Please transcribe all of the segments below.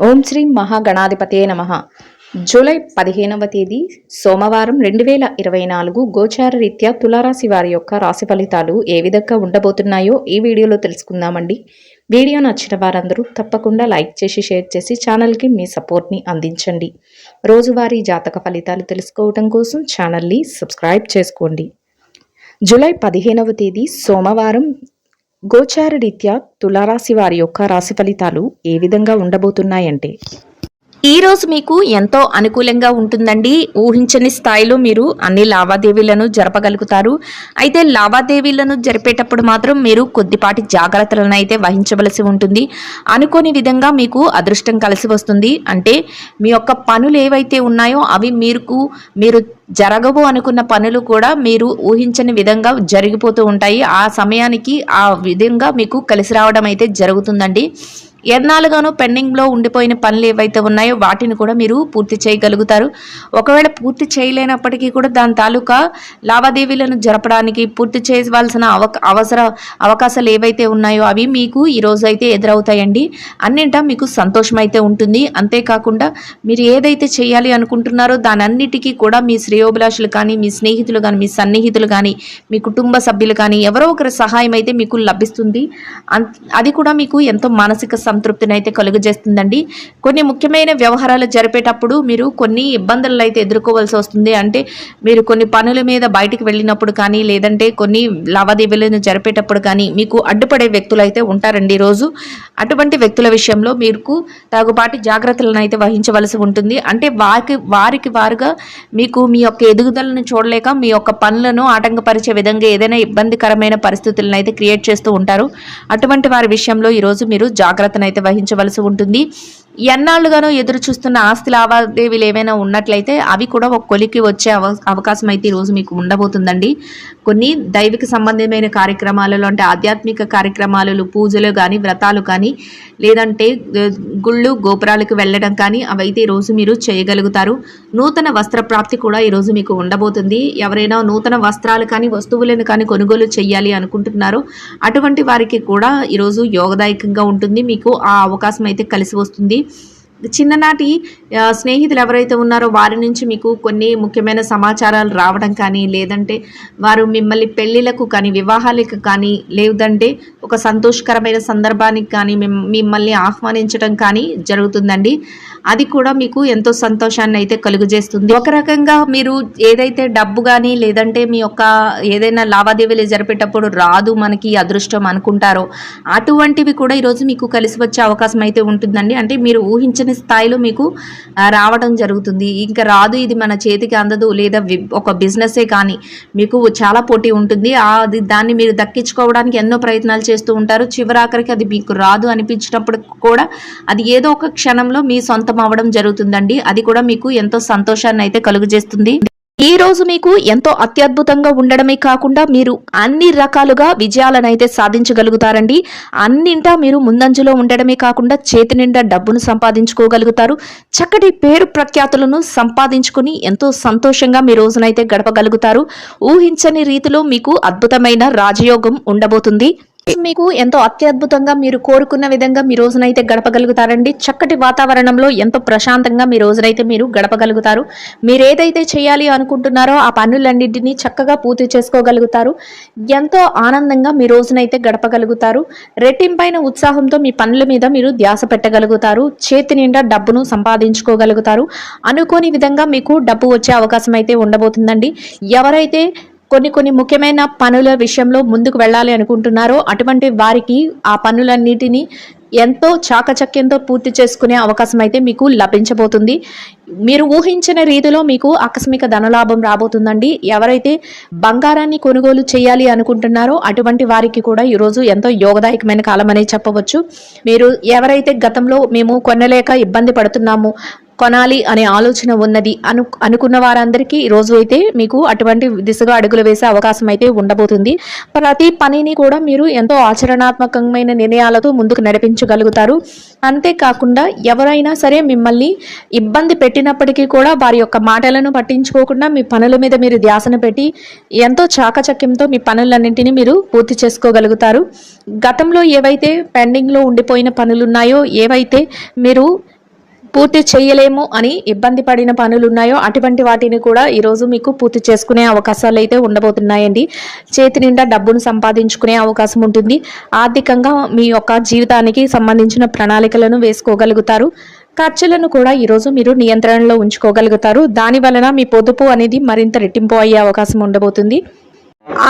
ఓం శ్రీ మహాగణాధిపతే నమః. జూలై 15వ తేదీ సోమవారం 2024 గోచార రీత్యా తులారాశి వారి యొక్క రాశి ఫలితాలు ఏ విధంగా ఉండబోతున్నాయో ఈ వీడియోలో తెలుసుకుందామండి. వీడియో నచ్చిన వారందరూ తప్పకుండా లైక్ చేసి షేర్ చేసి ఛానల్కి మీ సపోర్ట్ని అందించండి. రోజువారీ జాతక ఫలితాలు తెలుసుకోవడం కోసం ఛానల్ని సబ్స్క్రైబ్ చేసుకోండి. జూలై 15వ తేదీ సోమవారం గోచార రీత్యా తులారాశి వారి యొక్క రాశి ఫలితాలు ఏ విధంగా ఉండబోతున్నాయంటే, ఈ రోజు మీకు ఎంతో అనుకూలంగా ఉంటుందండి. ఊహించని స్థాయిలో మీరు అన్ని లావాదేవీలను జరపగలుగుతారు. అయితే లావాదేవీలను జరిపేటప్పుడు మాత్రం మీరు కొద్దిపాటి జాగ్రత్తలను అయితే వహించవలసి ఉంటుంది. అనుకోని విధంగా మీకు అదృష్టం కలిసి వస్తుంది. అంటే మీ యొక్క పనులు ఏవైతే ఉన్నాయో అవి మీరు జరగవు అనుకున్న పనులు కూడా మీరు ఊహించని విధంగా జరిగిపోతూ ఉంటాయి. ఆ సమయానికి ఆ విధంగా మీకు కలిసి రావడం అయితే జరుగుతుందండి. ఎన్నాళ్ళుగానో పెండింగ్లో ఉండిపోయిన పనులు ఏవైతే ఉన్నాయో వాటిని కూడా మీరు పూర్తి చేయగలుగుతారు. ఒకవేళ పూర్తి చేయలేనప్పటికీ కూడా దాని తాలూకా లావాదేవీలను జరపడానికి పూర్తి చేయవలసిన అవకాశాలు ఏవైతే ఉన్నాయో అవి మీకు ఈరోజు అయితే ఎదురవుతాయండి. అన్నింటా మీకు సంతోషం అయితే ఉంటుంది. అంతేకాకుండా మీరు ఏదైతే చేయాలి అనుకుంటున్నారో దానన్నిటికీ కూడా మీ శ్రేయోభిలాషులు కానీ, మీ స్నేహితులు కానీ, మీ సన్నిహితులు కానీ, మీ కుటుంబ సభ్యులు కానీ ఎవరో ఒకరి సహాయం అయితే మీకు లభిస్తుంది. అది కూడా మీకు ఎంతో మానసిక సంతృప్తిని అయితే కలుగజేస్తుందండి. కొన్ని ముఖ్యమైన వ్యవహారాలు జరిపేటప్పుడు మీరు కొన్ని ఇబ్బందులను అయితే ఎదుర్కోవాల్సి వస్తుంది. అంటే మీరు కొన్ని పనుల మీద బయటికి వెళ్ళినప్పుడు కానీ, లేదంటే కొన్ని లావాదేవీలను జరిపేటప్పుడు కానీ మీకు అడ్డుపడే వ్యక్తులు అయితే ఉంటారండి ఈరోజు. అటువంటి వ్యక్తుల విషయంలో మీకు తగుపాటి జాగ్రత్తలను అయితే వహించవలసి ఉంటుంది. అంటే వారికి వారుగా మీకు మీ యొక్క ఎదుగుదలను చూడలేక మీ యొక్క పనులను ఆటంకపరిచే విధంగా ఏదైనా ఇబ్బందికరమైన పరిస్థితులను అయితే క్రియేట్ చేస్తూ ఉంటారు. అటువంటి వారి విషయంలో ఈరోజు మీరు జాగ్రత్త అయితే వహించవలసి ఉంటుంది. ఎన్నాళ్ళుగానో ఎదురు చూస్తున్న ఆస్తి లావాదేవీలు ఏమైనా ఉన్నట్లయితే అవి కూడా ఒక కొలికి వచ్చే అవకాశం అయితే ఈరోజు మీకు ఉండబోతుందండి. కొన్ని దైవిక సంబంధమైన కార్యక్రమాలలో, అంటే ఆధ్యాత్మిక కార్యక్రమాలు, పూజలు కానీ, వ్రతాలు కానీ, లేదంటే గుళ్ళు గోపురాలకు వెళ్ళడం కానీ అవైతే ఈరోజు మీరు చేయగలుగుతారు. నూతన వస్త్ర ప్రాప్తి కూడా ఈరోజు మీకు ఉండబోతుంది. ఎవరైనా నూతన వస్త్రాలు కానీ, వస్తువులను కానీ కొనుగోలు చేయాలి అనుకుంటున్నారో అటువంటి వారికి కూడా ఈరోజు యోగదాయకంగా ఉంటుంది. మీకు ఆ అవకాశం అయితే కలిసి వస్తుంది. చిన్ననాటి స్నేహితులు ఎవరైతే ఉన్నారో వారి నుంచి మీకు కొన్ని ముఖ్యమైన సమాచారాలు రావడం కానీ, లేదంటే వారు మిమ్మల్ని పెళ్లిళ్లకు కానీ, వివాహాలకు కానీ, లేదంటే ఒక సంతోషకరమైన సందర్భానికి కానీ మిమ్మల్ని ఆహ్వానించడం కానీ జరుగుతుందండి. అది కూడా మీకు ఎంతో సంతోషాన్ని అయితే కలుగజేస్తుంది. ఒక రకంగా మీరు ఏదైతే డబ్బు కానీ, లేదంటే మీ యొక్క ఏదైనా లావాదేవీలు జరిపేటప్పుడు రాదు మనకి అదృష్టం అనుకుంటారో అటువంటివి కూడా ఈరోజు మీకు కలిసి వచ్చే అవకాశం అయితే ఉంటుందండి. అంటే మీరు ఊహించని స్థాయిలో మీకు రావడం జరుగుతుంది. ఇంకా రాదు, ఇది మన చేతికి అందదు, లేదా ఒక బిజినెసే కానీ మీకు చాలా పోటీ ఉంటుంది. దాన్ని మీరు దక్కించుకోవడానికి ఎన్నో ప్రయత్నాలు చేస్తూ ఉంటారు. చివరాఖరికి అది మీకు రాదు అనిపించినప్పుడు కూడా అది ఏదో ఒక క్షణంలో మీ సొంతం అవ్వడం జరుగుతుందండి. అది కూడా మీకు ఎంతో సంతోషాన్ని అయితే కలుగజేస్తుంది. ఈ రోజు మీకు ఎంతో అత్యద్భుతంగా ఉండడమే కాకుండా మీరు అన్ని రకాలుగా విజయాలను అయితే సాధించగలుగుతారండి. అన్నింటా మీరు ముందంజలో ఉండడమే కాకుండా చేతి నిండా డబ్బును సంపాదించుకోగలుగుతారు. చక్కటి పేరు ప్రఖ్యాతులను సంపాదించుకుని ఎంతో సంతోషంగా మీ రోజునైతే గడపగలుగుతారు. ఊహించని రీతిలో మీకు అద్భుతమైన రాజయోగం ఉండబోతుంది. మీకు ఎంతో అత్యద్భుతంగా మీరు కోరుకున్న విధంగా మీ రోజునైతే గడపగలుగుతారండి. చక్కటి వాతావరణంలో ఎంతో ప్రశాంతంగా మీ రోజునైతే మీరు గడపగలుగుతారు. మీరు ఏదైతే చేయాలి అనుకుంటున్నారో ఆ పనులన్నింటినీ చక్కగా పూర్తి చేసుకోగలుగుతారు. ఎంతో ఆనందంగా మీ రోజునైతే గడపగలుగుతారు. రెట్టింపైన ఉత్సాహంతో మీ పనుల మీద మీరు ధ్యాస పెట్టగలుగుతారు. చేతి నిండా డబ్బును సంపాదించుకోగలుగుతారు. అనుకోని విధంగా మీకు డబ్బు వచ్చే అవకాశం అయితే ఉండబోతుందండి. ఎవరైతే కొన్ని ముఖ్యమైన పనుల విషయంలో ముందుకు వెళ్ళాలి అనుకుంటున్నారో అటువంటి వారికి ఆ పనులన్నిటినీ ఎంతో చాకచక్యంతో పూర్తి చేసుకునే అవకాశం అయితే మీకు లభించబోతుంది. మీరు ఊహించిన రీతిలో మీకు ఆకస్మిక ధనలాభం రాబోతుందండి. ఎవరైతే బంగారాన్ని కొనుగోలు చేయాలి అనుకుంటున్నారో అటువంటి వారికి కూడా ఈరోజు ఎంతో యోగదాయకమైన కాలం అనేది చెప్పవచ్చు. మీరు ఎవరైతే గతంలో మేము కొనలేక ఇబ్బంది పడుతున్నాము, కొనాలి అనే ఆలోచన ఉన్నది అనుకున్న వారందరికీ ఈరోజు అయితే మీకు అటువంటి దిశగా అడుగులు వేసే అవకాశం అయితే ఉండబోతుంది. ప్రతి పనిని కూడా మీరు ఎంతో ఆచరణాత్మకమైన నిర్ణయాలతో ముందుకు నడిపించగలుగుతారు. అంతేకాకుండా ఎవరైనా సరే మిమ్మల్ని ఇబ్బంది పెట్టినప్పటికీ కూడా వారి యొక్క మాటలను పట్టించుకోకుండా మీ పనుల మీద మీరు ధ్యాసను పెట్టి ఎంతో చాకచక్యంతో మీ పనులన్నింటినీ మీరు పూర్తి చేసుకోగలుగుతారు. గతంలో ఏవైతే పెండింగ్లో ఉండిపోయిన పనులు ఉన్నాయో, ఏవైతే మీరు పూర్తి చేయలేము అని ఇబ్బంది పడిన పనులు ఉన్నాయో అటువంటి వాటిని కూడా ఈరోజు మీకు పూర్తి చేసుకునే అవకాశాలు అయితే ఉండబోతున్నాయండి. చేతి నిండా డబ్బును సంపాదించుకునే అవకాశం ఉంటుంది. ఆర్థికంగా మీ యొక్క జీవితానికి సంబంధించిన ప్రణాళికలను వేసుకోగలుగుతారు. ఖర్చులను కూడా ఈరోజు మీరు నియంత్రణలో ఉంచుకోగలుగుతారు. దాని వలన మీ పొదుపు అనేది మరింత రెట్టింపు అయ్యే అవకాశం ఉండబోతుంది.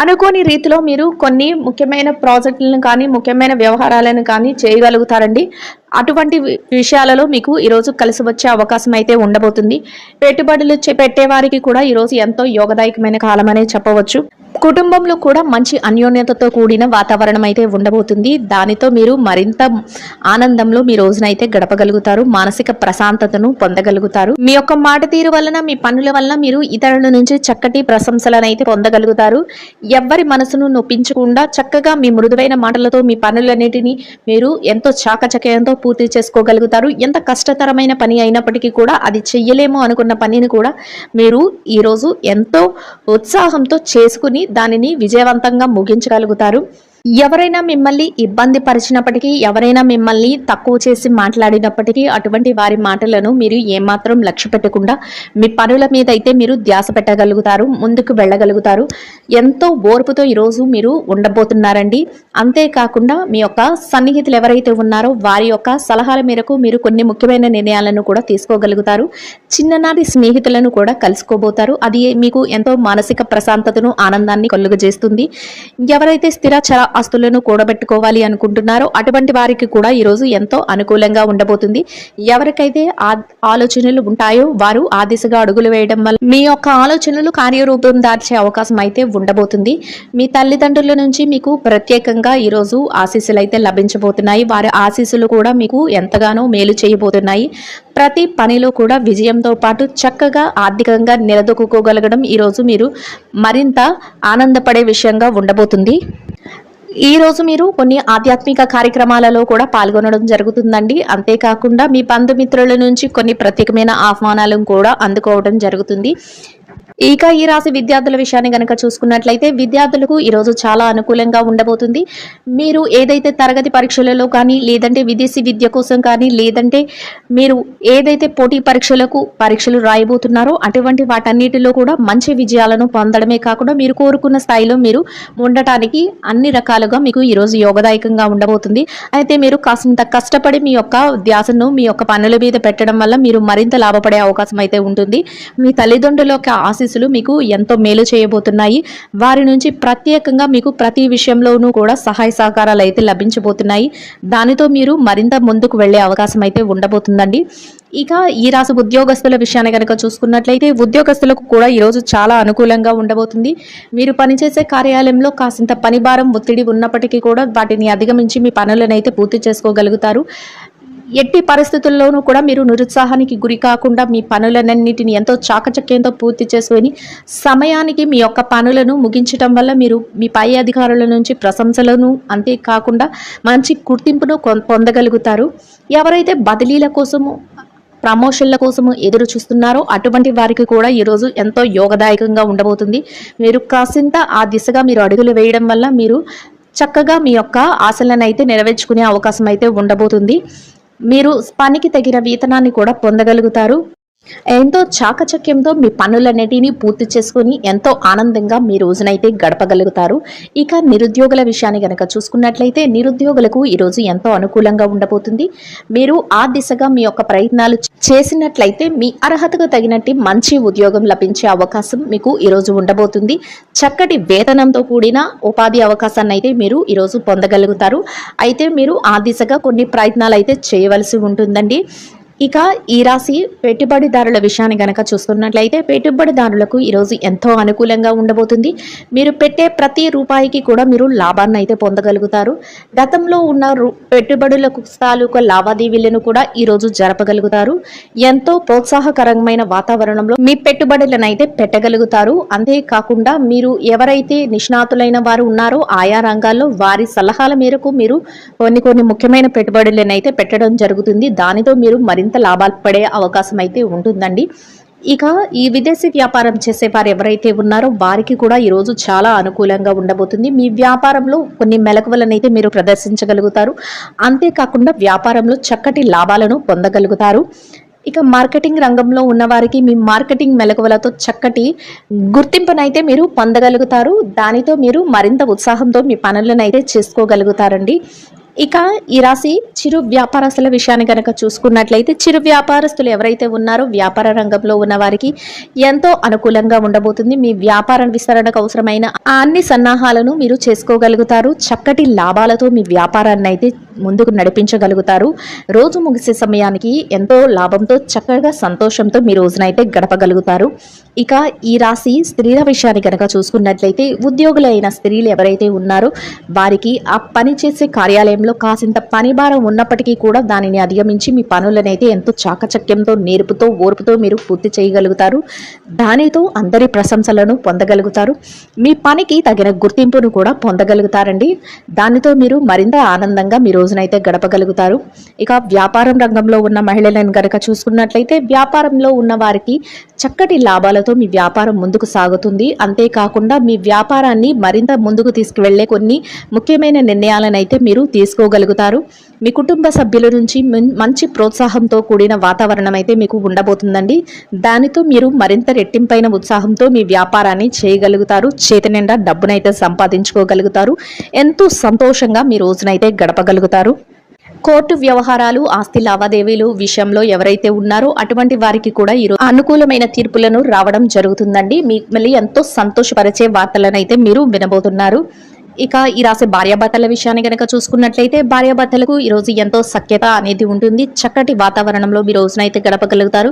అనుకోని రీతిలో మీరు కొన్ని ముఖ్యమైన ప్రాజెక్టులను కానీ ముఖ్యమైన వ్యవహారాలను కానీ చేయగలుగుతారండి. అటువంటి విషయాలలో మీకు ఈరోజు కలిసి వచ్చే అవకాశం అయితే ఉండబోతుంది. పెట్టుబడులు పెట్టే వారికి కూడా ఈరోజు ఎంతో యోగదాయకమైన కాలం అనే చెప్పవచ్చు. కుటుంబంలో కూడా మంచి అన్యోన్యతతో కూడిన వాతావరణం అయితే ఉండబోతుంది. దానితో మీరు మరింత ఆనందంలో మీ రోజునైతే గడపగలుగుతారు. మానసిక ప్రశాంతతను పొందగలుగుతారు. మీ యొక్క మాట తీరు వలన మీ పనుల వలన మీరు ఇతరుల నుంచి చక్కటి ప్రశంసలను అయితే పొందగలుగుతారు. ఎవ్వరి మనసును నొప్పించకుండా చక్కగా మీ మృదువైన మాటలతో మీ పనులన్నిటినీ మీరు ఎంతో చాకచక్యంతో పూర్తి చేసుకోగలుగుతారు. ఎంత కష్టతరమైన పని అయినప్పటికీ కూడా అది చెయ్యలేము అనుకున్న పనిని కూడా మీరు ఈరోజు ఎంతో ఉత్సాహంతో చేసుకుని దానిని విజయవంతంగా ముగించగలుగుతారు. ఎవరైనా మిమ్మల్ని ఇబ్బంది పరిచినప్పటికీ, ఎవరైనా మిమ్మల్ని తక్కువ చేసి మాట్లాడినప్పటికీ అటువంటి వారి మాటలను మీరు ఏమాత్రం లక్ష్య పెట్టకుండా మీ పనుల మీద అయితే మీరు ధ్యాస పెట్టగలుగుతారు. ముందుకు వెళ్ళగలుగుతారు. ఎంతో ఓర్పుతో ఈరోజు మీరు ఉండబోతున్నారండి. అంతేకాకుండా మీ యొక్క సన్నిహితులు ఎవరైతే ఉన్నారో వారి యొక్క సలహాల మేరకు మీరు కొన్ని ముఖ్యమైన నిర్ణయాలను కూడా తీసుకోగలుగుతారు. చిన్ననాటి స్నేహితులను కూడా కలుసుకోబోతారు. అది మీకు ఎంతో మానసిక ప్రశాంతతను, ఆనందాన్ని కలుగజేస్తుంది. ఎవరైతే స్థిరచర ఆస్తులను కూడబెట్టుకోవాలి అనుకుంటున్నారో అటువంటి వారికి కూడా ఈరోజు ఎంతో అనుకూలంగా ఉండబోతుంది. ఎవరికైతే ఆలోచనలు ఉంటాయో వారు ఆ దిశగా అడుగులు వేయడం వల్ల మీ యొక్క ఆలోచనలు కార్యరూపం దాల్చే అవకాశం అయితే ఉండబోతుంది. మీ తల్లిదండ్రుల నుంచి మీకు ప్రత్యేకంగా ఈరోజు ఆశీస్సులు అయితే లభించబోతున్నాయి. వారి ఆశీస్సులు కూడా మీకు ఎంతగానో మేలు చేయబోతున్నాయి. ప్రతి పనిలో కూడా విజయంతో పాటు చక్కగా ఆర్థికంగా నిలదొక్కుకోగలగడం ఈరోజు మీరు మరింత ఆనందపడే విషయంగా ఉండబోతుంది. ఈ రోజు మీరు కొన్ని ఆధ్యాత్మిక కార్యక్రమాలలో కూడా పాల్గొనడం జరుగుతుందండి. అంతేకాకుండా మీ బంధుమిత్రుల నుంచి కొన్ని ప్రత్యేకమైన ఆహ్వానాలను కూడా అందుకోవడం జరుగుతుంది. ఇక ఈ రాశి విద్యార్థుల విషయాన్ని గనక చూసుకున్నట్లయితే విద్యార్థులకు ఈరోజు చాలా అనుకూలంగా ఉండబోతుంది. మీరు ఏదైతే తరగతి పరీక్షలలో కానీ, లేదంటే విదేశీ విద్య కోసం కానీ, లేదంటే మీరు ఏదైతే పోటీ పరీక్షలు రాయబోతున్నారో అటువంటి వాటన్నిటిలో కూడా మంచి విజయాలను పొందడమే కాకుండా మీరు కోరుకున్న స్థాయిలో మీరు ఉండటానికి అన్ని రకాలుగా మీకు ఈరోజు యోగదాయకంగా ఉండబోతుంది. అయితే మీరు కాసింత కష్టపడి మీ యొక్క ధ్యాసను మీ యొక్క పనుల మీద పెట్టడం వల్ల మీరు మరింత లాభపడే అవకాశం అయితే ఉంటుంది. మీ తల్లిదండ్రుల యొక్క ఆశీస్సులు మీకు ఎంతో మేలు చేయబోతున్నాయి. వారి నుంచి ప్రత్యేకంగా మీకు ప్రతి విషయంలోనూ కూడా సహాయ సహకారాలు అయితే లభించబోతున్నాయి. దానితో మీరు మరింత ముందుకు వెళ్లే అవకాశం అయితే ఉండబోతుందండి. ఇక ఈ రాశి ఉద్యోగస్తుల విషయాన్ని కనుక చూసుకున్నట్లయితే ఉద్యోగస్తులకు కూడా ఈరోజు చాలా అనుకూలంగా ఉండబోతుంది. మీరు పనిచేసే కార్యాలయంలో కాసింత పనిభారం, ఒత్తిడి ఉన్నప్పటికీ కూడా వాటిని అధిగమించి మీ పనులను అయితే పూర్తి చేసుకోగలుగుతారు. ఎట్టి పరిస్థితుల్లోనూ కూడా మీరు నిరుత్సాహానికి గురి కాకుండా మీ పనులన్నింటినీ ఎంతో చాకచక్యంతో పూర్తి చేసుకొని సమయానికి మీ యొక్క పనులను ముగించడం వల్ల మీరు మీ పై అధికారుల నుంచి ప్రశంసలను, అంతేకాకుండా మంచి గుర్తింపును పొందగలుగుతారు. ఎవరైతే బదిలీల కోసము, ప్రమోషన్ల కోసము ఎదురు చూస్తున్నారో అటువంటి వారికి కూడా ఈరోజు ఎంతో యోగదాయకంగా ఉండబోతుంది. మీరు కాసింత ఆ దిశగా మీరు అడుగులు వేయడం వల్ల మీరు చక్కగా మీ యొక్క ఆశలను అయితే నెరవేర్చుకునే అవకాశం అయితే ఉండబోతుంది. మీరు పనికి తగిన వేతనాన్ని కూడా పొందగలుగుతారు. ఎంతో చాకచక్యంతో మీ పనులన్నిటినీ పూర్తి చేసుకుని ఎంతో ఆనందంగా మీ రోజునైతే గడపగలుగుతారు. ఇక నిరుద్యోగుల విషయాన్ని గనక చూసుకున్నట్లయితే నిరుద్యోగులకు ఈరోజు ఎంతో అనుకూలంగా ఉండబోతుంది. మీరు ఆ దిశగా మీ యొక్క ప్రయత్నాలు చేసినట్లయితే మీ అర్హతకు తగినట్టు మంచి ఉద్యోగం లభించే అవకాశం మీకు ఈరోజు ఉండబోతుంది. చక్కటి వేతనంతో కూడిన ఉపాధి అవకాశాన్ని అయితే మీరు ఈరోజు పొందగలుగుతారు. అయితే మీరు ఆ దిశగా కొన్ని ప్రయత్నాలు అయితే చేయవలసి ఉంటుందండి. ఇక ఈ రాశి పెట్టుబడిదారుల విషయాన్ని గనక చూస్తున్నట్లయితే పెట్టుబడిదారులకు ఈరోజు ఎంతో అనుకూలంగా ఉండబోతుంది. మీరు పెట్టే ప్రతి రూపాయికి కూడా మీరు లాభాన్ని అయితే పొందగలుగుతారు. గతంలో ఉన్న పెట్టుబడులకు తాలూకా లావాదేవీలను కూడా ఈరోజు జరపగలుగుతారు. ఎంతో ప్రోత్సాహకరమైన వాతావరణంలో మీ పెట్టుబడులను అయితే పెట్టగలుగుతారు. అంతేకాకుండా మీరు ఎవరైతే నిష్ణాతులైన వారు ఉన్నారో ఆయా రంగాల్లో వారి సలహాల మేరకు మీరు కొన్ని ముఖ్యమైన పెట్టుబడులను అయితే పెట్టడం జరుగుతుంది. దానితో మీరు మరింత లాభాలు పడే అవకాశం అయితే ఉంటుందండి. ఇక ఈ విదేశీ వ్యాపారం చేసేవారు ఎవరైతే ఉన్నారో వారికి కూడా ఈరోజు చాలా అనుకూలంగా ఉండబోతుంది. మీ వ్యాపారంలో కొన్ని మెలకువలనైతే మీరు ప్రదర్శించగలుగుతారు. అంతేకాకుండా వ్యాపారంలో చక్కటి లాభాలను పొందగలుగుతారు. ఇక మార్కెటింగ్ రంగంలో ఉన్నవారికి మీ మార్కెటింగ్ మెలకువలతో చక్కటి గుర్తింపునైతే మీరు పొందగలుగుతారు. దానితో మీరు మరింత ఉత్సాహంతో మీ పనులనైతే చేసుకోగలుగుతారండి. ఇక ఈ రాశి చిరు వ్యాపారస్తుల విషయాన్ని కనుక చూసుకున్నట్లయితే చిరు వ్యాపారస్తులు ఎవరైతే ఉన్నారో వ్యాపార రంగంలో ఉన్న వారికి ఎంతో అనుకూలంగా ఉండబోతుంది. మీ వ్యాపార విస్తరణకు అవసరమైన అన్ని సన్నాహాలను మీరు చేసుకోగలుగుతారు. చక్కటి లాభాలతో మీ వ్యాపారాన్ని అయితే ముందుకు నడిపించగలుగుతారు. రోజు ముగిసే సమయానికి ఎంతో లాభంతో చక్కగా సంతోషంతో మీ రోజునైతే గడపగలుగుతారు. ఇక ఈ రాశి స్త్రీల విషయాన్ని కనుక చూసుకున్నట్లయితే ఉద్యోగులైన స్త్రీలు ఎవరైతే ఉన్నారో వారికి ఆ పని చేసే కార్యాలయంలో కాసింత పని భారం ఉన్నప్పటికీ కూడా దానిని అధిగమించి మీ పనులనైతే ఎంతో చాకచక్యంతో నేర్పుతో ఓర్పుతో మీరు పూర్తి చేయగలుగుతారు. దానితో అందరి ప్రశంసలను పొందగలుగుతారు. మీ పనికి తగిన గుర్తింపును కూడా పొందగలుగుతారండి. దానితో మీరు మరింత ఆనందంగా మీ రోజునైతే గడపగలుగుతారు. ఇక వ్యాపారం రంగంలో ఉన్న మహిళలను కనుక చూసుకున్నట్లయితే వ్యాపారంలో ఉన్న వారికి చక్కటి లాభాలతో మీ వ్యాపారం ముందుకు సాగుతుంది. అంతేకాకుండా మీ వ్యాపారాన్ని మరింత ముందుకు తీసుకువెళ్లే కొన్ని ముఖ్యమైన నిర్ణయాలను అయితే మీరు తీసుకోగలుగుతారు. మీ కుటుంబ సభ్యుల నుంచి మంచి ప్రోత్సాహంతో కూడిన వాతావరణం అయితే మీకు ఉండబోతుందండి. దానితో మీరు మరింత రెట్టింపైన ఉత్సాహంతో మీ వ్యాపారాన్ని చేయగలుగుతారు. చేతి నిండా డబ్బునైతే సంపాదించుకోగలుగుతారు. ఎంతో సంతోషంగా మీ రోజునైతే గడపగలుగుతారు. కోర్టు వ్యవహారాలు ఆస్తి లావాదేవీలు విషయంలో ఎవరైతే ఉన్నారో అటువంటి వారికి కూడా ఈరోజు అనుకూలమైన తీర్పులను రావడం జరుగుతుందండి. మిమ్మల్ని ఎంతో సంతోషపరిచే వార్తలను అయితే మీరు వినబోతున్నారు. ఇక ఈ రాశి భార్యాభర్తల విషయాన్ని కనుక చూసుకున్నట్లయితే భార్యాభర్తలకు ఈరోజు ఎంతో సఖ్యత అనేది ఉంటుంది. చక్కటి వాతావరణంలో మీ రోజునైతే గడపగలుగుతారు.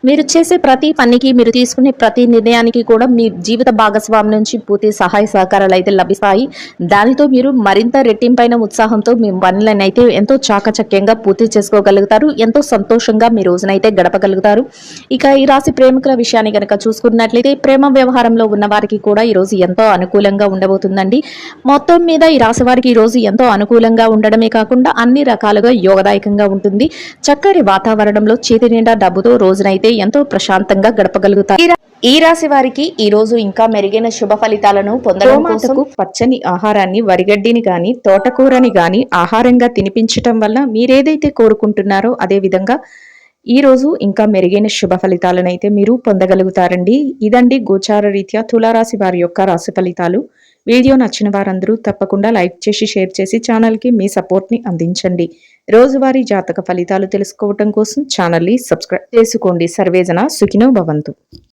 మీరు చేసే ప్రతి పనికి మీరు తీసుకునే ప్రతి నిర్ణయానికి కూడా మీ జీవిత భాగస్వామి నుంచి పూర్తి సహాయ సహకారాలు అయితే లభిస్తాయి. దానితో మీరు మరింత రెట్టింపైన ఉత్సాహంతో మీ పనులను అయితే ఎంతో చాకచక్యంగా పూర్తి చేసుకోగలుగుతారు. ఎంతో సంతోషంగా మీ రోజునైతే గడపగలుగుతారు. ఇక ఈ రాశి ప్రేమికుల విషయాన్ని కనుక చూసుకున్నట్లయితే ప్రేమ వ్యవహారంలో ఉన్న వారికి కూడా ఈరోజు ఎంతో అనుకూలంగా ఉండబోతుందండి. మొత్తం మీద ఈ రాశి వారికి ఈ రోజు ఎంతో అనుకూలంగా ఉండడమే కాకుండా అన్ని రకాలుగా యోగదాయకంగా ఉంటుంది. చక్కటి వాతావరణంలో చేతి నిండా డబ్బుతో రోజునైతే ఎంతో ప్రశాంతంగా గడపగలుగుతారు. ఈ రాశి వారికి ఈ రోజు ఇంకా మెరుగైన శుభ ఫలితాలను పొందడం కోసం పచ్చని ఆహారాన్ని వరిగడ్డిని గాని తోటకూరని గాని ఆహారంగా తినిపించటం వల్ల మీరేదైతే కోరుకుంటున్నారో అదే విధంగా ఈ రోజు ఇంకా మెరుగైన శుభ ఫలితాలను అయితే మీరు పొందగలుగుతారండి. ఇదండి గోచార రీత్యా తులారాశి వారి యొక్క రాశి ఫలితాలు. వీడియో నచ్చిన వారందరూ తప్పకుండా లైక్ చేసి షేర్ చేసి ఛానల్కి మీ సపోర్ట్ని అందించండి. రోజువారీ జాతక ఫలితాలు తెలుసుకోవటం కోసం ఛానల్ని సబ్స్క్రైబ్ చేసుకోండి. సర్వేజన సుఖినో భవంతు.